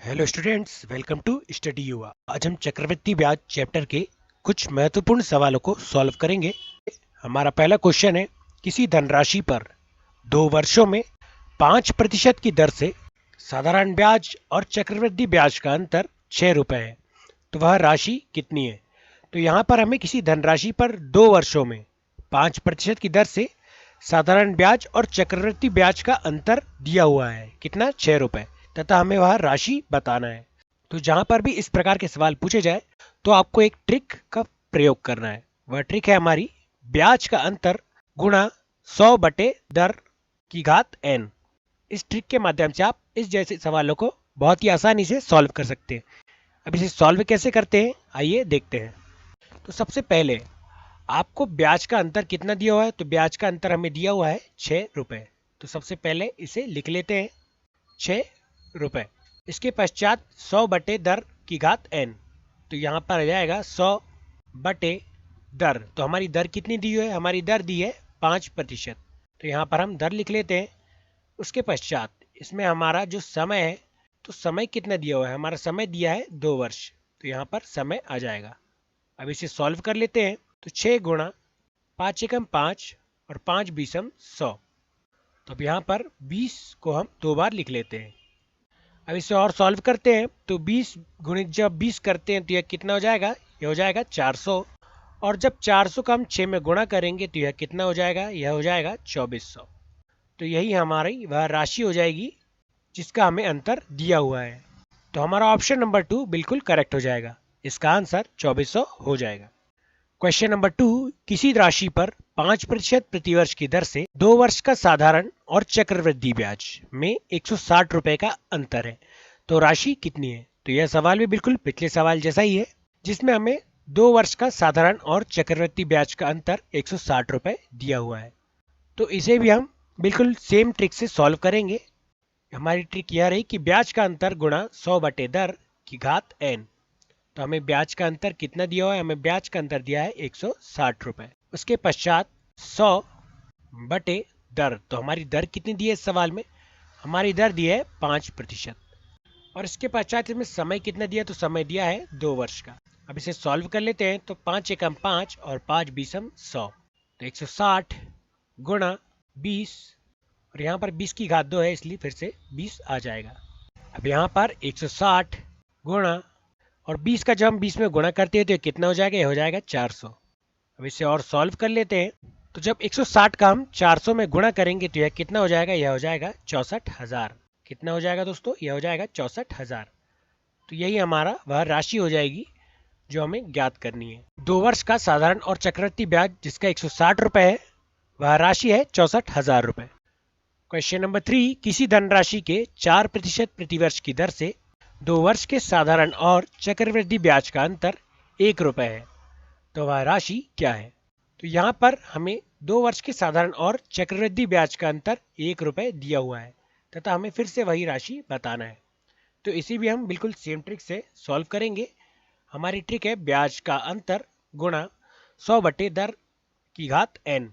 Hello students, welcome to study Yuva. आज हम चक्रवृद्धि ब्याज चैप्टर के कुछ महत्वपूर्ण सवालों को सॉल्व करेंगे। हमारा पहला क्वेश्चन है, किसी धनराशि पर 2 वर्षों में 5% की दर से साधारण ब्याज और चक्रवृद्धि ब्याज का अंतर 6 रुपए है, तो वह राशि कितनी है? तो यहाँ पर हमें किसी धनराशि पर 2 वर्षों में 5% की दर से साधारण ब्याज और चक्रवृद्धि ब्याज का अंतर दिया हुआ है, कितना? 6 रुपए, तथा हमें वह राशि बताना है। तो जहां पर भी इस प्रकार के सवाल पूछे जाए तो आपको एक ट्रिक का प्रयोग करना है। वह ट्रिक है हमारी ब्याज का अंतर गुणा 100 बटे दर की घात n। इस ट्रिक के माध्यम से आप इस जैसे सवालों को बहुत ही आसानी से सॉल्व कर सकते हैं। अब इसे सॉल्व कैसे करते हैं, आइए देखते हैं। तो सबसे पहले आपको ब्याज का अंतर कितना दिया हुआ है, तो ब्याज का अंतर हमें दिया हुआ है 6 रुपए। तो सबसे पहले इसे लिख लेते हैं, 6 रुपए। इसके पश्चात 100 बटे दर की घात n, तो यहाँ पर आ जाएगा 100 बटे दर। तो हमारी दर कितनी दी हुई है? हमारी दर दी है 5%। तो यहाँ पर हम दर लिख लेते हैं। उसके पश्चात इसमें हमारा जो समय है, तो समय कितना दिया हुआ है? हमारा समय दिया है 2 वर्ष, तो यहाँ पर समय आ जाएगा। अब इसे सॉल्व कर लेते हैं। तो 6 गुणा 5 एकम 5 और 5 बीसम 100। तो अब यहाँ पर 20 को हम 2 बार लिख लेते हैं। अब इसे और सॉल्व करते हैं। तो 20 गुणित जब 20 करते हैं तो यह कितना हो जाएगा? यह हो जाएगा 400। और जब 400 का हम 6 में गुणा करेंगे तो यह कितना हो जाएगा? यह हो जाएगा 2400। तो यही हमारी वह राशि हो जाएगी जिसका हमें अंतर दिया हुआ है। तो हमारा ऑप्शन नंबर 2 बिल्कुल करेक्ट हो जाएगा। इसका आंसर 2400 हो जाएगा। क्वेश्चन नंबर 2, किसी राशि पर 5% प्रतिवर्ष की दर से 2 वर्ष का साधारण और चक्रवृद्धि ब्याज में 160 रुपए का अंतर है, तो राशि कितनी है? तो यह सवाल भी बिल्कुल पिछले सवाल जैसा ही है, जिसमें हमें 2 वर्ष का साधारण और चक्रवृद्धि ब्याज का अंतर 160 रुपए दिया हुआ है। तो इसे भी हम बिल्कुल सेम ट्रिक से सॉल्व करेंगे। हमारी ट्रिक यह रही कि ब्याज का अंतर गुणा 100 बटे दर की घात n। तो हमें ब्याज का अंतर कितना दिया हुआ है? हमें ब्याज का अंतर दिया है 160 रुपए। उसके पश्चात 100 बटे दर। तो हमारी दर कितनी दी है इस सवाल में? हमारी दर दी है 5%। और इसके पश्चात इसमें समय कितना दिया? तो समय दिया है 2 वर्ष का। अब इसे सॉल्व कर लेते हैं। तो 5 एकम 5 और 5 बीसम 100। तो 160 गुणा 20, और यहाँ पर 20 की घात 2 है, इसलिए फिर से 20 आ जाएगा। अब यहाँ पर 160 गुणा और 20 का जब हम 20 में गुणा करते हैं तो ये कितना हो जाएगा? ये हो जाएगा 400। अब इसे और सॉल्व कर लेते हैं। तो जब 160 का हम 400 में गुणा करेंगे तो यह कितना हो जाएगा? यह हो जाएगा 64,000। कितना हो जाएगा दोस्तों? यह हो जाएगा 64,000। तो यही हमारा वह राशि हो जाएगी जो हमें ज्ञात करनी है। 2 वर्ष का साधारण और चक्रवृद्धि ब्याज जिसका 160 रुपए है, वह राशि है 64,000 रुपए। क्वेश्चन नंबर 3, किसी धनराशि के 4% प्रतिवर्ष की दर से 2 वर्ष के साधारण और चक्रवृद्धि ब्याज का अंतर 1 रुपए है, तो वह राशि क्या है? तो यहाँ पर हमें 2 वर्ष के साधारण और चक्रवृद्धि ब्याज का अंतर 1 रुपए दिया हुआ है, तथा हमें फिर से वही राशि बताना है। तो इसे भी हम बिल्कुल सेम ट्रिक से सॉल्व करेंगे। हमारी ट्रिक है ब्याज का अंतर गुणा 100 बटे दर की घात n।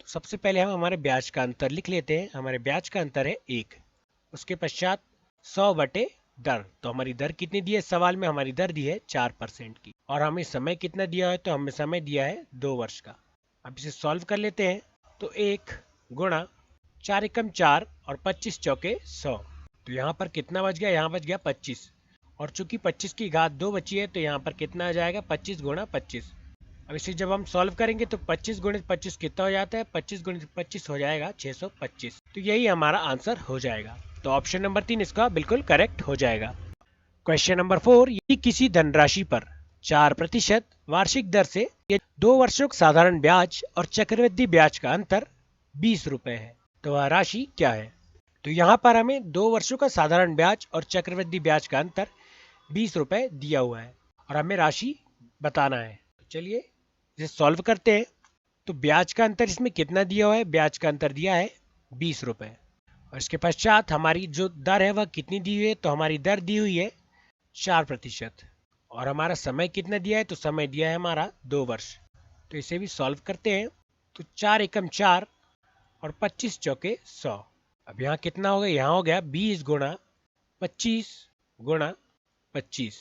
तो सबसे पहले हम हमारे ब्याज का अंतर लिख लेते हैं। हमारे ब्याज का अंतर है 1। उसके पश्चात 100 बटे दर। तो हमारी दर कितनी दी है इस सवाल में? हमारी दर दी है 4% की। और हमें समय कितना दिया है? तो हमें समय दिया है 2 वर्ष का। अब इसे सॉल्व कर लेते हैं। तो 1 गुणा 4 एकम 4 और 25 चौके 100। तो यहाँ पर कितना बच गया? यहाँ बच गया 25। और चूंकि 25 की घात 2 बची है तो यहाँ पर कितना आ जाएगा? 25 गुणा 25। अब इसे जब हम सॉल्व करेंगे तो 25 गुणित 25 कितना हो जाता है? 25 गुणित 25 हो जाएगा 625। तो यही हमारा आंसर हो जाएगा। तो ऑप्शन नंबर 3 इसका बिल्कुल करेक्ट हो जाएगा। क्वेश्चन नंबर 4, यदि किसी धनराशि पर 4% वार्षिक दर से 2 वर्षों का साधारण ब्याज और चक्रवृद्धि ब्याज का अंतर 20 रुपए है, तो वह राशि क्या है? तो यहाँ पर हमें 2 वर्षों का साधारण ब्याज और चक्रवृद्धि ब्याज का अंतर 20 रुपए दिया हुआ है और हमें राशि बताना है। तो चलिए इसे सॉल्व करते हैं। तो ब्याज का अंतर इसमें कितना दिया हुआ है? ब्याज का अंतर दिया है 20 रुपए। और इसके पश्चात हमारी जो दर है वह कितनी दी हुई है? तो हमारी दर दी हुई है 4%। और हमारा समय कितना दिया है? तो समय दिया है हमारा 2 वर्ष। तो इसे भी सॉल्व करते हैं। तो 4 एकम 4 और 25 चौके 100। अब यहाँ कितना हो गया? यहाँ हो गया 20 गुणा 25 गुणा 25।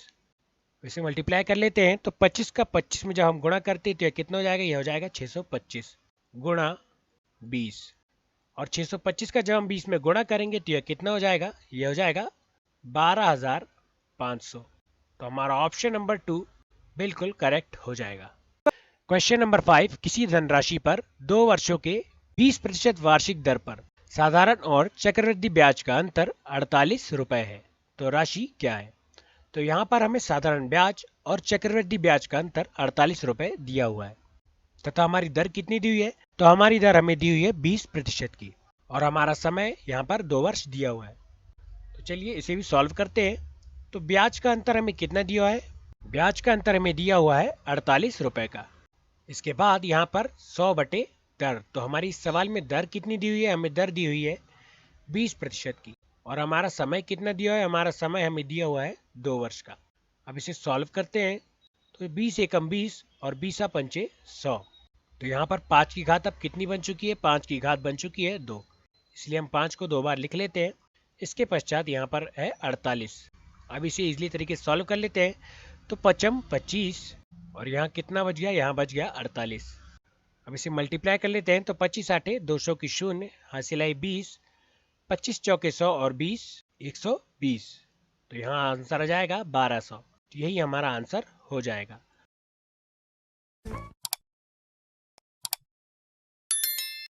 इसे मल्टीप्लाई कर लेते हैं तो 25 का 25 में जब हम गुणा करते हैं तो यह कितना हो जाएगा, यह हो जाएगा 625 गुणा 20। और 625 का जब हम 20 में गुणा करेंगे तो यह कितना हो जाएगा, यह हो जाएगा 12,500। तो हमारा ऑप्शन नंबर 2 बिल्कुल करेक्ट हो जाएगा। क्वेश्चन नंबर 5, किसी धनराशि पर 2 वर्षों के 20% वार्षिक दर पर साधारण और चक्रवृद्धि ब्याज का अंतर 48 रुपए है, तो राशि क्या है। तो यहाँ पर हमें साधारण ब्याज और चक्रवृद्धि ब्याज का अंतर 48 रुपए दिया हुआ है तथा हमारी दर कितनी दी हुई है, तो हमारी दर हमें दी हुई है 20% की और हमारा समय यहाँ पर 2 वर्ष दिया हुआ है। तो चलिए इसे भी सॉल्व करते हैं। तो ब्याज का अंतर हमें कितना दिया हुआ है, ब्याज का अंतर हमें दिया हुआ है 48 रुपए का। इसके बाद यहाँ पर 100 बटे दर, तो हमारी इस सवाल में दर कितनी दी हुई है, हमें दर दी हुई है 20% की और हमारा समय कितना दिया है, हमारा समय हमें दिया हुआ है 2 वर्ष का। अब इसे सॉल्व करते हैं तो 20 एकम 20 और 20 पंचे 100। तो यहाँ पर 5 की घात अब कितनी बन चुकी है, 5 की घात बन चुकी है 2, इसलिए हम 5 को 2 बार लिख लेते हैं। इसके पश्चात यहाँ पर है 48। अब इसे इजली तरीके से सॉल्व कर लेते हैं। तो 5 25 और यहाँ कितना बच गया, यहाँ बच गया 48। अब इसे मल्टीप्लाई कर लेते हैं तो 25 आठे 200 की शून्य, हासिल आई 20, 25 चौके 100 और 20 120। तो यहाँ आंसर आ जाएगा 1200। तो यही हमारा आंसर हो जाएगा।